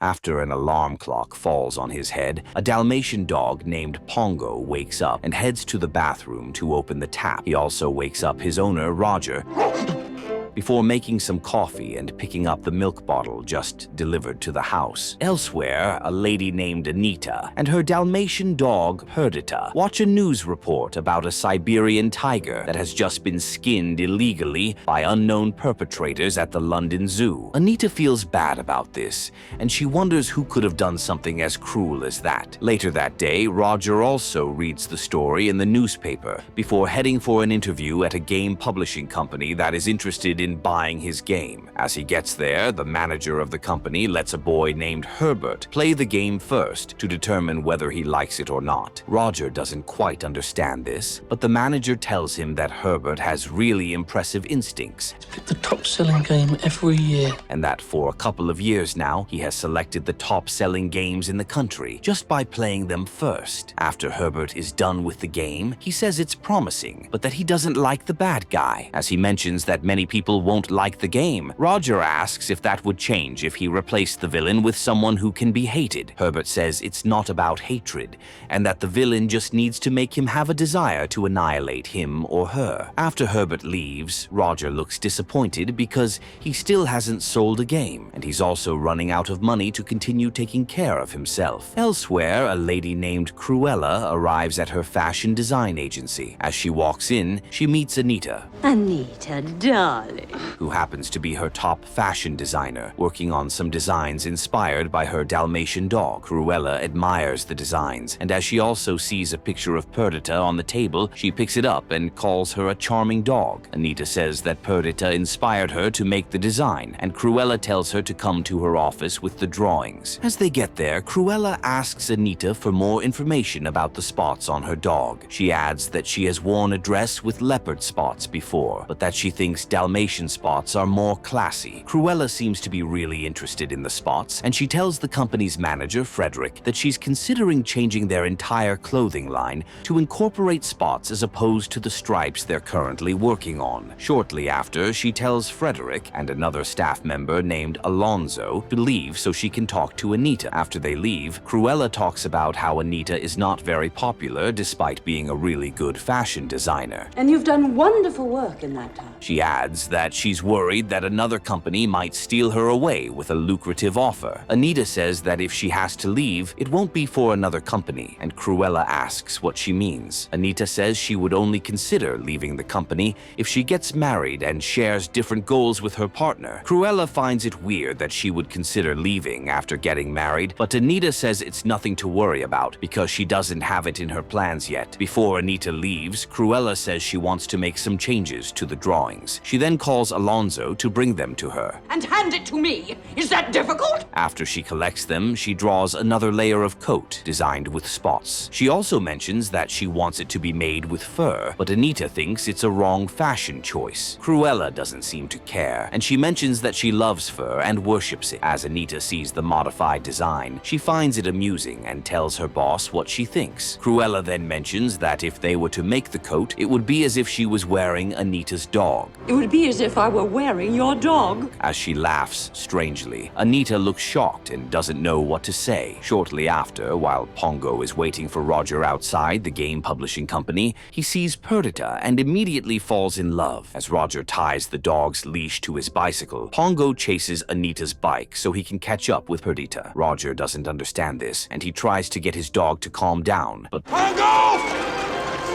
After an alarm clock falls on his head, a Dalmatian dog named Pongo wakes up and heads to the bathroom to open the tap. He also wakes up his owner, Roger, before making some coffee and picking up the milk bottle just delivered to the house. Elsewhere, a lady named Anita and her Dalmatian dog, Perdita, watch a news report about a Siberian tiger that has just been skinned illegally by unknown perpetrators at the London Zoo. Anita feels bad about this, and she wonders who could have done something as cruel as that. Later that day, Roger also reads the story in the newspaper before heading for an interview at a game publishing company that is interested in buying his game. As he gets there, the manager of the company lets a boy named Herbert play the game first to determine whether he likes it or not. Roger doesn't quite understand this, but the manager tells him that Herbert has really impressive instincts. Pick the top-selling game every year. And that for a couple of years now, he has selected the top-selling games in the country just by playing them first. After Herbert is done with the game, he says it's promising, but that he doesn't like the bad guy. As he mentions that many people won't like the game, Roger asks if that would change if he replaced the villain with someone who can be hated. Herbert says it's not about hatred, and that the villain just needs to make him have a desire to annihilate him or her. After Herbert leaves, Roger looks disappointed because he still hasn't sold a game, and he's also running out of money to continue taking care of himself. Elsewhere, a lady named Cruella arrives at her fashion design agency. As she walks in, she meets Anita. Anita, darling. Who happens to be her top fashion designer, working on some designs inspired by her Dalmatian dog. Cruella admires the designs, and as she also sees a picture of Perdita on the table, she picks it up and calls her a charming dog. Anita says that Perdita inspired her to make the design, and Cruella tells her to come to her office with the drawings. As they get there, Cruella asks Anita for more information about the spots on her dog. She adds that she has worn a dress with leopard spots before, but that she thinks Dalmatian spots are more classy. Cruella seems to be really interested in the spots, and she tells the company's manager, Frederick, that she's considering changing their entire clothing line to incorporate spots as opposed to the stripes they're currently working on. Shortly after, she tells Frederick and another staff member named Alonzo to leave so she can talk to Anita. After they leave, Cruella talks about how Anita is not very popular despite being a really good fashion designer. And you've done wonderful work in that time. She adds that she's worried that another company might steal her away with a lucrative offer. Anita says that if she has to leave, it won't be for another company, and Cruella asks what she means. Anita says she would only consider leaving the company if she gets married and shares different goals with her partner. Cruella finds it weird that she would consider leaving after getting married, but Anita says it's nothing to worry about because she doesn't have it in her plans yet. Before Anita leaves, Cruella says she wants to make some changes to the drawings. She then calls Alonzo to bring them to her. And hand it to me. Is that difficult? After she collects them, she draws another layer of coat designed with spots. She also mentions that she wants it to be made with fur, but Anita thinks it's a wrong fashion choice. Cruella doesn't seem to care, and she mentions that she loves fur and worships it. As Anita sees the modified design, she finds it amusing and tells her boss what she thinks. Cruella then mentions that if they were to make the coat, it would be as if she was wearing Anita's dog. It would be as if I were wearing your dog. As she laughs strangely, Anita looks shocked and doesn't know what to say. Shortly after, while Pongo is waiting for Roger outside the game publishing company, he sees Perdita and immediately falls in love. As Roger ties the dog's leash to his bicycle, Pongo chases Anita's bike so he can catch up with Perdita. Roger doesn't understand this, and he tries to get his dog to calm down, but Pongo!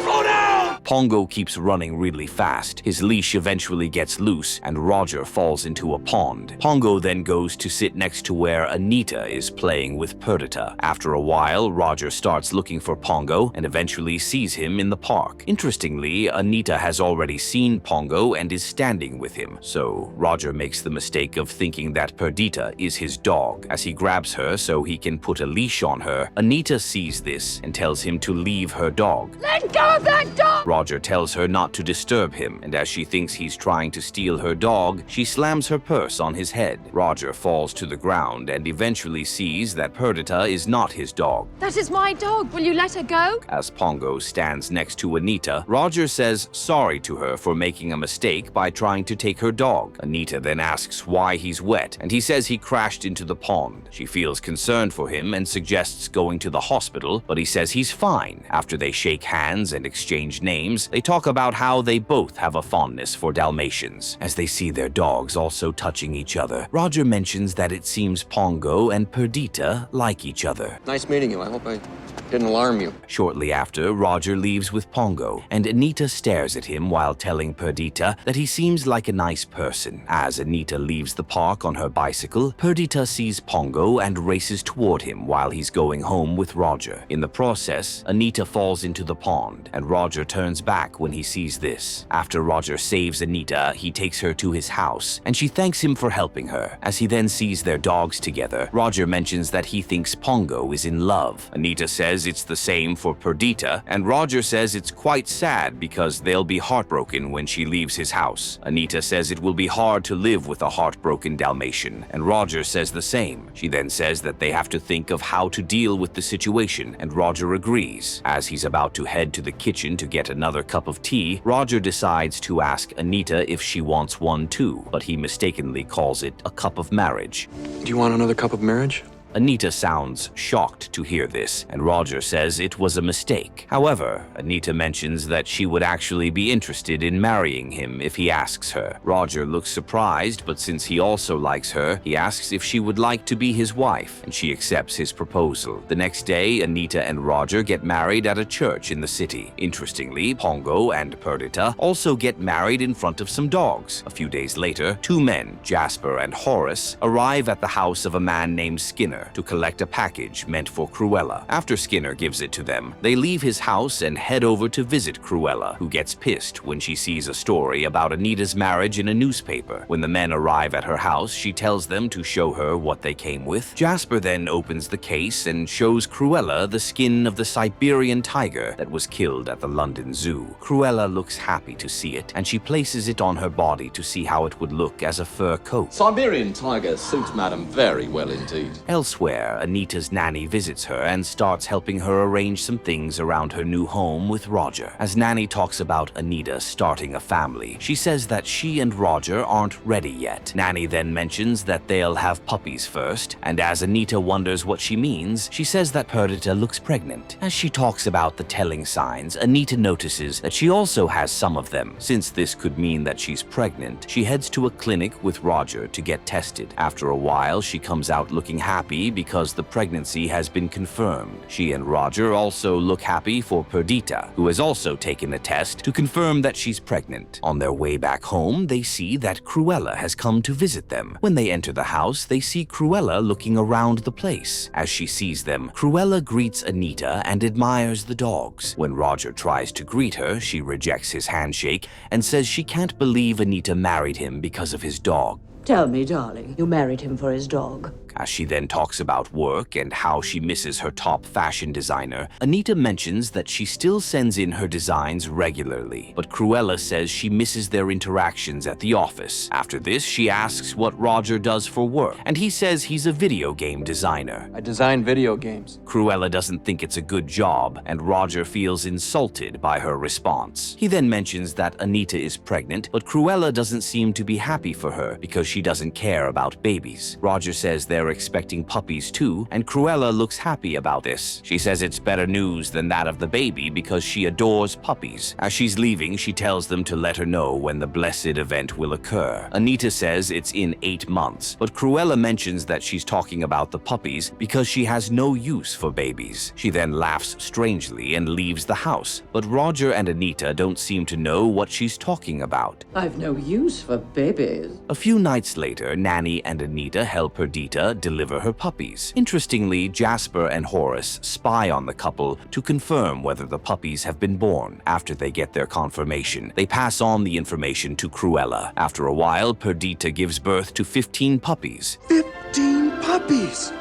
Slow down! Pongo keeps running really fast. His leash eventually gets loose, and Roger falls into a pond. Pongo then goes to sit next to where Anita is playing with Perdita. After a while, Roger starts looking for Pongo and eventually sees him in the park. Interestingly, Anita has already seen Pongo and is standing with him, so Roger makes the mistake of thinking that Perdita is his dog. As he grabs her so he can put a leash on her, Anita sees this and tells him to leave her dog. Let go of that dog! Roger tells her not to disturb him, and as she thinks he's trying to steal her dog, she slams her purse on his head. Roger falls to the ground and eventually sees that Perdita is not his dog. That is my dog. Will you let her go? As Pongo stands next to Anita, Roger says sorry to her for making a mistake by trying to take her dog. Anita then asks why he's wet, and he says he crashed into the pond. She feels concerned for him and suggests going to the hospital, but he says he's fine. After they shake hands and exchange names, they talk about how they both have a fondness for Dalmatians. As they see their dogs also touching each other, Roger mentions that it seems Pongo and Perdita like each other. Nice meeting you. I hope I didn't alarm you. Shortly after, Roger leaves with Pongo, and Anita stares at him while telling Perdita that he seems like a nice person. As Anita leaves the park on her bicycle, Perdita sees Pongo and races toward him while he's going home with Roger. In the process, Anita falls into the pond, and Roger turns back when he sees this. After Roger saves Anita, he takes her to his house, and she thanks him for helping her. As he then sees their dogs together, Roger mentions that he thinks Pongo is in love. Anita says it's the same for Perdita, and Roger says it's quite sad because they'll be heartbroken when she leaves his house. Anita says it will be hard to live with a heartbroken Dalmatian, and Roger says the same. She then says that they have to think of how to deal with the situation, and Roger agrees. As he's about to head to the kitchen to get another cup of tea, Roger decides to ask Anita if she wants one too, but he mistakenly calls it a cup of marriage. Do you want another cup of marriage? Anita sounds shocked to hear this, and Roger says it was a mistake. However, Anita mentions that she would actually be interested in marrying him if he asks her. Roger looks surprised, but since he also likes her, he asks if she would like to be his wife, and she accepts his proposal. The next day, Anita and Roger get married at a church in the city. Interestingly, Pongo and Perdita also get married in front of some dogs. A few days later, two men, Jasper and Horace, arrive at the house of a man named Skinner to collect a package meant for Cruella. After Skinner gives it to them, they leave his house and head over to visit Cruella, who gets pissed when she sees a story about Anita's marriage in a newspaper. When the men arrive at her house, she tells them to show her what they came with. Jasper then opens the case and shows Cruella the skin of the Siberian tiger that was killed at the London Zoo. Cruella looks happy to see it, and she places it on her body to see how it would look as a fur coat. Siberian tiger suits Madam very well indeed. Elsewhere, Anita's nanny visits her and starts helping her arrange some things around her new home with Roger. As Nanny talks about Anita starting a family, she says that she and Roger aren't ready yet. Nanny then mentions that they'll have puppies first, and as Anita wonders what she means, she says that Perdita looks pregnant. As she talks about the telling signs, Anita notices that she also has some of them. Since this could mean that she's pregnant, she heads to a clinic with Roger to get tested. After a while, she comes out looking happy because the pregnancy has been confirmed. She and Roger also look happy for Perdita, who has also taken a test to confirm that she's pregnant. On their way back home, they see that Cruella has come to visit them. When they enter the house, they see Cruella looking around the place. As she sees them, Cruella greets Anita and admires the dogs. When Roger tries to greet her, she rejects his handshake and says she can't believe Anita married him because of his dog. Tell me, darling, you married him for his dog. As she then talks about work and how she misses her top fashion designer, Anita mentions that she still sends in her designs regularly, but Cruella says she misses their interactions at the office. After this, she asks what Roger does for work, and he says he's a video game designer. I design video games. Cruella doesn't think it's a good job, and Roger feels insulted by her response. He then mentions that Anita is pregnant, but Cruella doesn't seem to be happy for her because she doesn't care about babies. Roger says they're expecting puppies too, and Cruella looks happy about this. She says it's better news than that of the baby because she adores puppies. As she's leaving, she tells them to let her know when the blessed event will occur. Anita says it's in 8 months, but Cruella mentions that she's talking about the puppies because she has no use for babies. She then laughs strangely and leaves the house, but Roger and Anita don't seem to know what she's talking about. I've no use for babies. A few nights later, Nanny and Anita help Perdita deliver her puppies. Interestingly, Jasper and Horace spy on the couple to confirm whether the puppies have been born. After they get their confirmation, they pass on the information to Cruella. After a while, Perdita gives birth to 15 puppies. 15 puppies!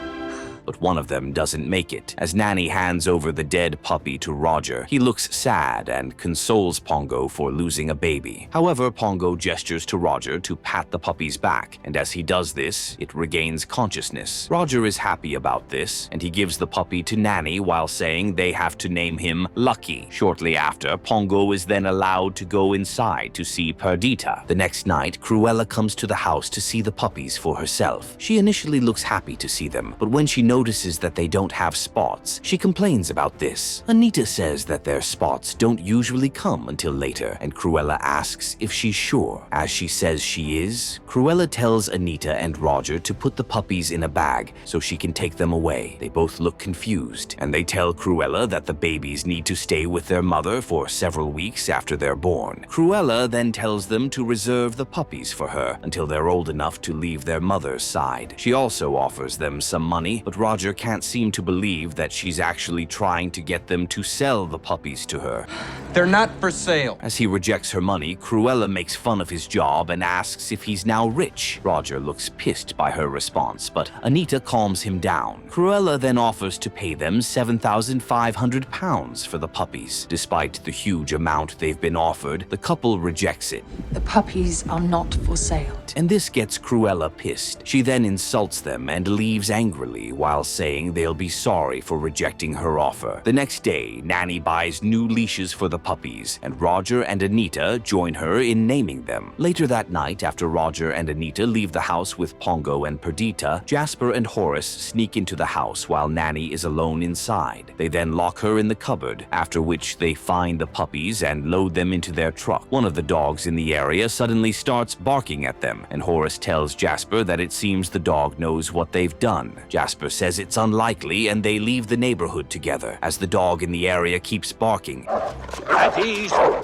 but one of them doesn't make it. As Nanny hands over the dead puppy to Roger, he looks sad and consoles Pongo for losing a baby. However, Pongo gestures to Roger to pat the puppy's back, and as he does this, it regains consciousness. Roger is happy about this, and he gives the puppy to Nanny while saying they have to name him Lucky. Shortly after, Pongo is then allowed to go inside to see Perdita. The next night, Cruella comes to the house to see the puppies for herself. She initially looks happy to see them, but when she notices that they don't have spots, she complains about this. Anita says that their spots don't usually come until later, and Cruella asks if she's sure. As she says she is, Cruella tells Anita and Roger to put the puppies in a bag so she can take them away. They both look confused, and they tell Cruella that the babies need to stay with their mother for several weeks after they're born. Cruella then tells them to reserve the puppies for her until they're old enough to leave their mother's side. She also offers them some money, but Roger can't seem to believe that she's actually trying to get them to sell the puppies to her. They're not for sale. As he rejects her money, Cruella makes fun of his job and asks if he's now rich. Roger looks pissed by her response, but Anita calms him down. Cruella then offers to pay them £7,500 for the puppies. Despite the huge amount they've been offered, the couple rejects it. The puppies are not for sale. And this gets Cruella pissed. She then insults them and leaves angrily while saying they'll be sorry for rejecting her offer. The next day, Nanny buys new leashes for the puppies, and Roger and Anita join her in naming them. Later that night, after Roger and Anita leave the house with Pongo and Perdita, Jasper and Horace sneak into the house while Nanny is alone inside. They then lock her in the cupboard, after which they find the puppies and load them into their truck. One of the dogs in the area suddenly starts barking at them, and Horace tells Jasper that it seems the dog knows what they've done. Jasper says it's unlikely, and they leave the neighborhood together. As the dog in the area keeps barking,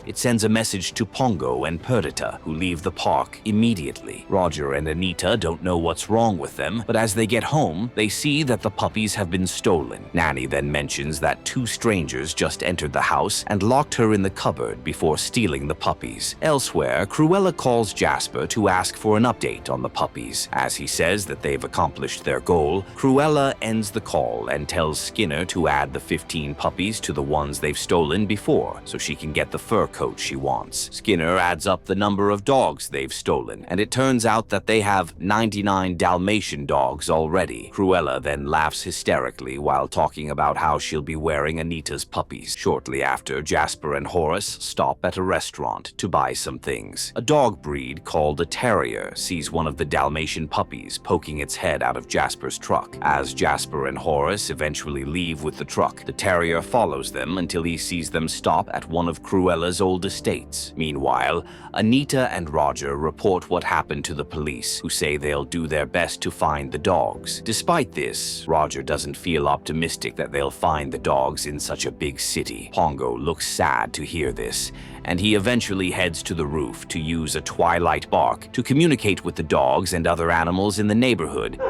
it sends a message to Pongo and Perdita, who leave the park immediately. Roger and Anita don't know what's wrong with them, but as they get home, they see that the puppies have been stolen. Nanny then mentions that two strangers just entered the house and locked her in the cupboard before stealing the puppies. Elsewhere, Cruella calls Jasper to ask for an update on the puppies. As he says that they've accomplished their goal, Cruella ends the call and tells Skinner to add the 15 puppies to the ones they've stolen before, so she can get the fur coat she wants. Skinner adds up the number of dogs they've stolen, and it turns out that they have 99 Dalmatian dogs already. Cruella then laughs hysterically while talking about how she'll be wearing Anita's puppies. Shortly after, Jasper and Horace stop at a restaurant to buy some things. A dog breed called a terrier sees one of the Dalmatian puppies poking its head out of Jasper's truck. As Jasper and Horace eventually leave with the truck, the terrier follows them until he sees them stop at one of Cruella's old estates. Meanwhile, Anita and Roger report what happened to the police, who say they'll do their best to find the dogs. Despite this, Roger doesn't feel optimistic that they'll find the dogs in such a big city. Pongo looks sad to hear this, and he eventually heads to the roof to use a twilight bark to communicate with the dogs and other animals in the neighborhood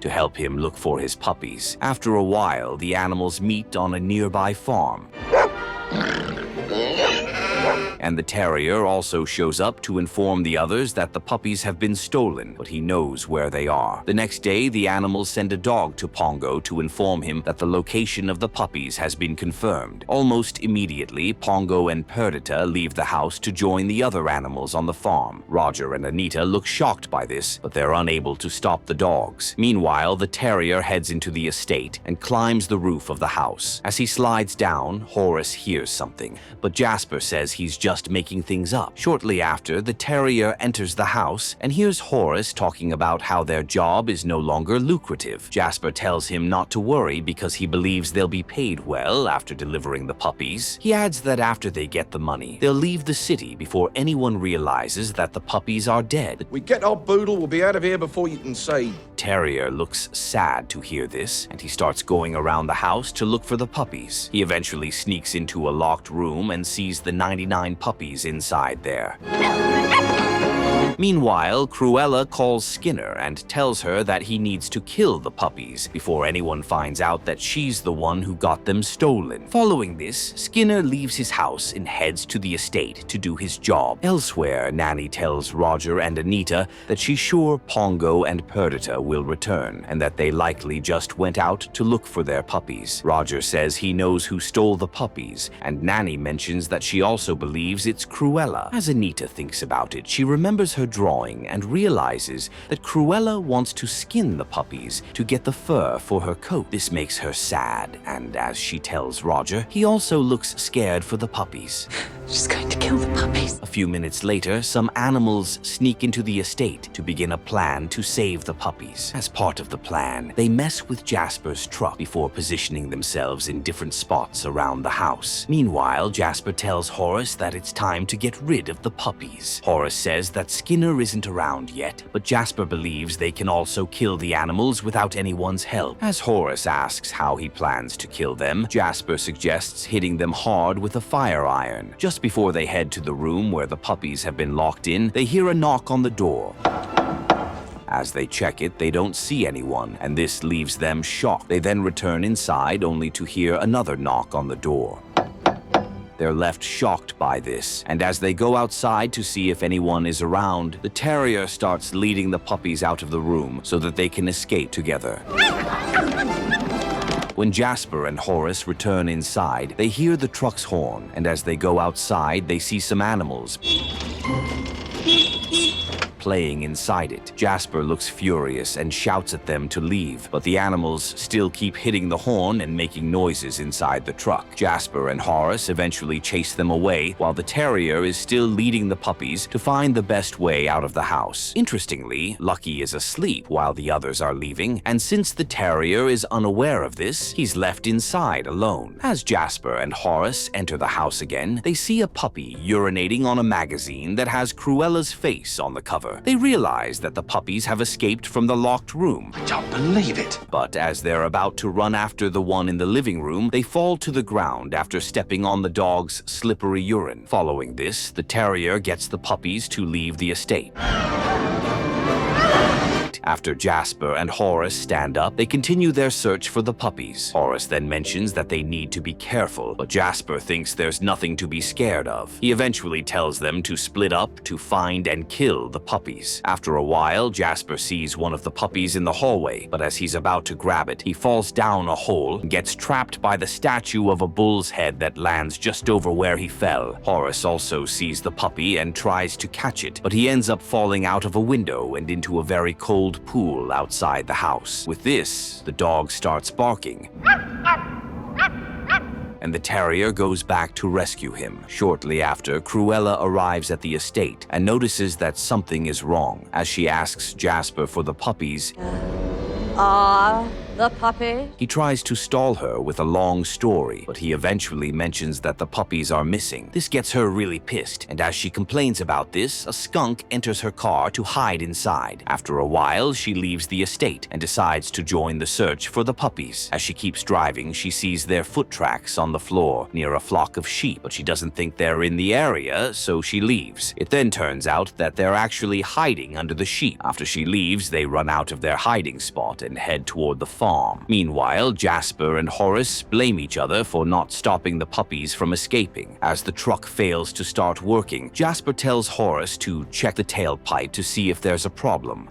to help him look for his puppies. After a while, the animals meet on a nearby farm, and the terrier also shows up to inform the others that the puppies have been stolen, but he knows where they are. The next day, the animals send a dog to Pongo to inform him that the location of the puppies has been confirmed. Almost immediately, Pongo and Perdita leave the house to join the other animals on the farm. Roger and Anita look shocked by this, but they're unable to stop the dogs. Meanwhile, the terrier heads into the estate and climbs the roof of the house. As he slides down, Horace hears something, but Jasper says he's just making things up. Shortly after, the terrier enters the house and hears Horace talking about how their job is no longer lucrative. Jasper tells him not to worry because he believes they'll be paid well after delivering the puppies. He adds that after they get the money, they'll leave the city before anyone realizes that the puppies are dead. We get our boodle, we'll be out of here before you can say. Terrier looks sad to hear this, and he starts going around the house to look for the puppies. He eventually sneaks into a locked room and sees the 99 puppies inside there. Meanwhile, Cruella calls Skinner and tells her that he needs to kill the puppies before anyone finds out that she's the one who got them stolen. Following this, Skinner leaves his house and heads to the estate to do his job. Elsewhere, Nanny tells Roger and Anita that she's sure Pongo and Perdita will return, and that they likely just went out to look for their puppies. Roger says he knows who stole the puppies, and Nanny mentions that she also believes it's Cruella. As Anita thinks about it, she remembers her drawing and realizes that Cruella wants to skin the puppies to get the fur for her coat. This makes her sad, and as she tells Roger, he also looks scared for the puppies. She's going to kill the puppies. A few minutes later, some animals sneak into the estate to begin a plan to save the puppies. As part of the plan, they mess with Jasper's truck before positioning themselves in different spots around the house. Meanwhile, Jasper tells Horace that it's time to get rid of the puppies. Horace says that Skinner isn't around yet, but Jasper believes they can also kill the animals without anyone's help. As Horace asks how he plans to kill them, Jasper suggests hitting them hard with a fire iron. Just before they head to the room where the puppies have been locked in, they hear a knock on the door. As they check it, they don't see anyone, and this leaves them shocked. They then return inside only to hear another knock on the door. They're left shocked by this, and as they go outside to see if anyone is around, the terrier starts leading the puppies out of the room so that they can escape together. When Jasper and Horace return inside, they hear the truck's horn, and as they go outside, they see some animals playing inside it. Jasper looks furious and shouts at them to leave, but the animals still keep hitting the horn and making noises inside the truck. Jasper and Horace eventually chase them away, while the terrier is still leading the puppies to find the best way out of the house. Interestingly, Lucky is asleep while the others are leaving, and since the terrier is unaware of this, he's left inside alone. As Jasper and Horace enter the house again, they see a puppy urinating on a magazine that has Cruella's face on the cover. They realize that the puppies have escaped from the locked room. I don't believe it. But as they're about to run after the one in the living room, they fall to the ground after stepping on the dog's slippery urine. Following this, the terrier gets the puppies to leave the estate. After Jasper and Horace stand up, they continue their search for the puppies. Horace then mentions that they need to be careful, but Jasper thinks there's nothing to be scared of. He eventually tells them to split up to find and kill the puppies. After a while, Jasper sees one of the puppies in the hallway, but as he's about to grab it, he falls down a hole and gets trapped by the statue of a bull's head that lands just over where he fell. Horace also sees the puppy and tries to catch it, but he ends up falling out of a window and into a very cold pool outside the house. With this, the dog starts barking, and the terrier goes back to rescue him. Shortly after, Cruella arrives at the estate and notices that something is wrong. As she asks Jasper for the puppies, The puppy? he tries to stall her with a long story, but he eventually mentions that the puppies are missing. This gets her really pissed, and as she complains about this, a skunk enters her car to hide inside. After a while, she leaves the estate and decides to join the search for the puppies. As she keeps driving, she sees their foot tracks on the floor near a flock of sheep, but she doesn't think they're in the area, so she leaves. It then turns out that they're actually hiding under the sheep. After she leaves, they run out of their hiding spot and head toward the farm. Meanwhile, Jasper and Horace blame each other for not stopping the puppies from escaping. As the truck fails to start working, Jasper tells Horace to check the tailpipe to see if there's a problem.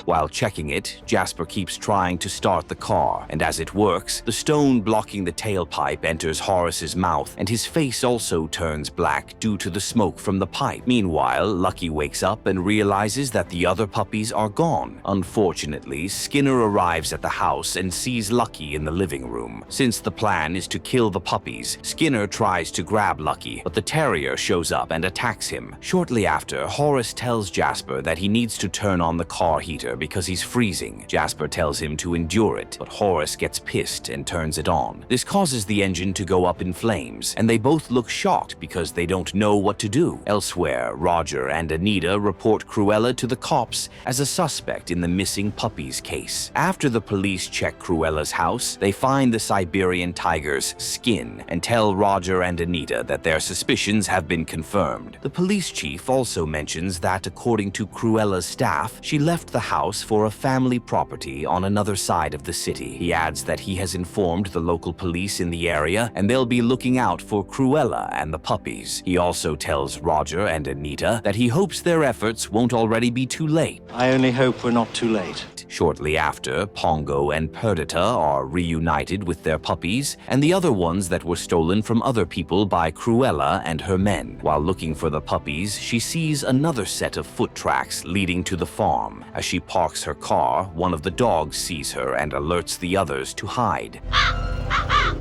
While checking it, Jasper keeps trying to start the car, and as it works, the stone blocking the tailpipe enters Horace's mouth, and his face also turns black due to the smoke from the pipe. Meanwhile, Lucky wakes up and realizes that the other puppies are gone. Unfortunately, Skinner arrives at the house and sees Lucky in the living room. Since the plan is to kill the puppies, Skinner tries to grab Lucky, but the terrier shows up and attacks him. Shortly after, Horace tells Jasper that he needs to turn on the car heater radiator because he's freezing. Jasper tells him to endure it, but Horace gets pissed and turns it on. This causes the engine to go up in flames, and they both look shocked because they don't know what to do. Elsewhere, Roger and Anita report Cruella to the cops as a suspect in the missing puppies case. After the police check Cruella's house, they find the Siberian tiger's skin and tell Roger and Anita that their suspicions have been confirmed. The police chief also mentions that, according to Cruella's staff, she left the house for a family property on another side of the city. He adds that he has informed the local police in the area and they'll be looking out for Cruella and the puppies. He also tells Roger and Anita that he hopes their efforts won't already be too late. I only hope we're not too late. Shortly after, Pongo and Perdita are reunited with their puppies and the other ones that were stolen from other people by Cruella and her men. While looking for the puppies, she sees another set of foot tracks leading to the farm. As she parks her car, one of the dogs sees her and alerts the others to hide.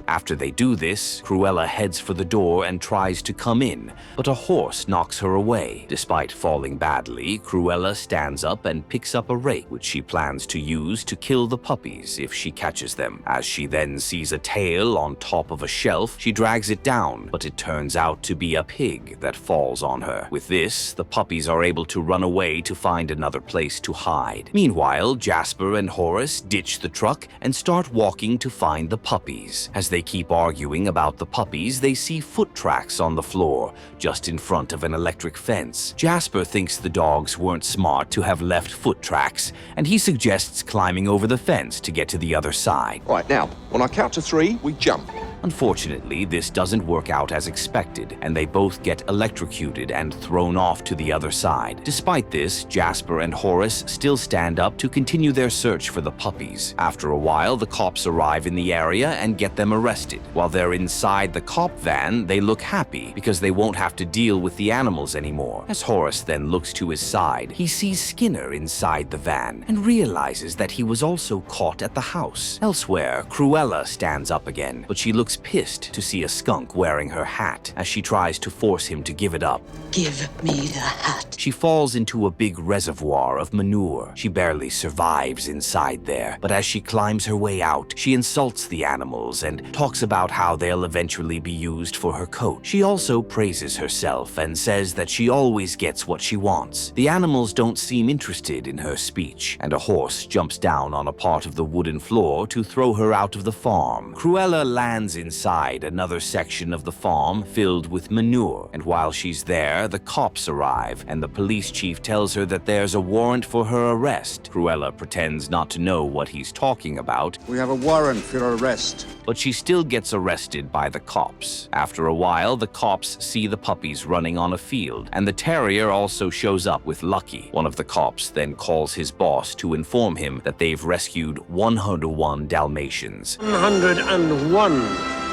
After they do this, Cruella heads for the door and tries to come in, but a horse knocks her away. Despite falling badly, Cruella stands up and picks up a rake, which she plans to use to kill the puppies if she catches them. As she then sees a tail on top of a shelf, she drags it down, but it turns out to be a pig that falls on her. With this, the puppies are able to run away to find another place to hide. Meanwhile, Jasper and Horace ditch the truck and start walking to find the puppies. As they keep arguing about the puppies, they see foot tracks on the floor, just in front of an electric fence. Jasper thinks the dogs weren't smart to have left foot tracks, and he suggests climbing over the fence to get to the other side. Right, now, on our count of 3, we jump. Unfortunately, this doesn't work out as expected, and they both get electrocuted and thrown off to the other side. Despite this, Jasper and Horace still stand up to continue their search for the puppies. After a while, the cops arrive in the area and get them arrested. While they're inside the cop van, they look happy because they won't have to deal with the animals anymore. As Horace then looks to his side, he sees Skinner inside the van and realizes that he was also caught at the house. Elsewhere, Cruella stands up again, but she looks pissed to see a skunk wearing her hat as she tries to force him to give it up. Give me the hat. She falls into a big reservoir of manure. She barely survives inside there, but as she climbs her way out, she insults the animals and talks about how they'll eventually be used for her coat. She also praises herself and says that she always gets what she wants. The animals don't seem interested in her speech, and a horse jumps down on a part of the wooden floor to throw her out of the farm. Cruella lands inside another section of the farm filled with manure, and while she's there, the cops arrive, and the police chief tells her that there's a warrant for her arrest. Cruella pretends not to know what he's talking about. We have a warrant for your arrest. But she still gets arrested by the cops. After a while, the cops see the puppies running on a field, and the terrier also shows up with Lucky. One of the cops then calls his boss to inform him that they've rescued 101 Dalmatians. 101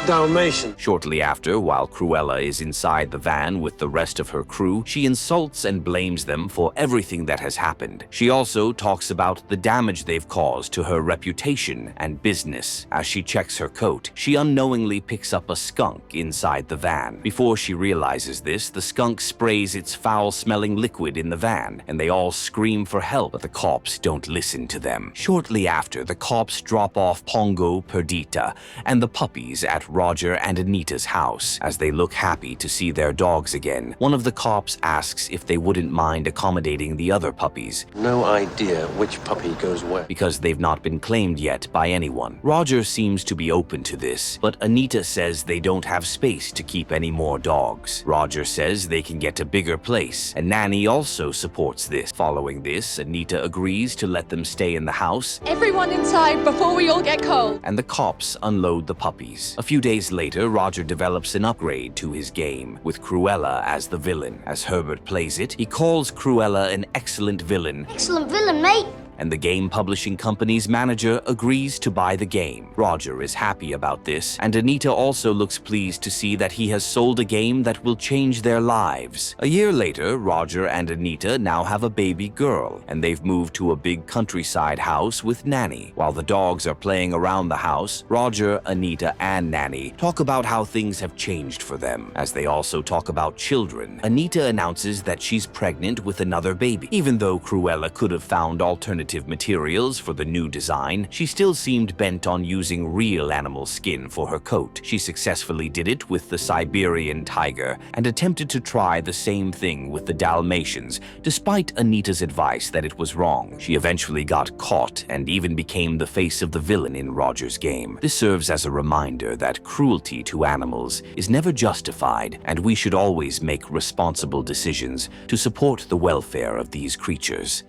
Dalmatian. Shortly after, while Cruella is inside the van with the rest of her crew, she insults and blames them for everything that has happened. She also talks about the damage they've caused to her reputation and business. As she checks her coat, she unknowingly picks up a skunk inside the van. Before she realizes this, the skunk sprays its foul-smelling liquid in the van, and they all scream for help, but the cops don't listen to them. Shortly after, the cops drop off Pongo, Perdita, and the puppies at Roger and Anita's house. As they look happy to see their dogs again, one of the cops asks if they wouldn't mind accommodating the other puppies. No idea which puppy goes where. Because they've not been claimed yet by anyone. Roger seems to be open to this, but Anita says they don't have space to keep any more dogs. Roger says they can get a bigger place, and Nanny also supports this. Following this, Anita agrees to let them stay in the house. Everyone inside before we all get cold. And the cops unload the puppies. A few days later, Roger develops an upgrade to his game, with Cruella as the villain. As Herbert plays it, he calls Cruella an excellent villain. Excellent villain, mate. And the game publishing company's manager agrees to buy the game. Roger is happy about this, and Anita also looks pleased to see that he has sold a game that will change their lives. A year later, Roger and Anita now have a baby girl, and they've moved to a big countryside house with Nanny. While the dogs are playing around the house, Roger, Anita, and Nanny talk about how things have changed for them. As they also talk about children, Anita announces that she's pregnant with another baby, even though Cruella could have found alternative alternative materials for the new design, she still seemed bent on using real animal skin for her coat. She successfully did it with the Siberian tiger and attempted to try the same thing with the Dalmatians, despite Anita's advice that it was wrong. She eventually got caught and even became the face of the villain in Roger's game. This serves as a reminder that cruelty to animals is never justified, and we should always make responsible decisions to support the welfare of these creatures.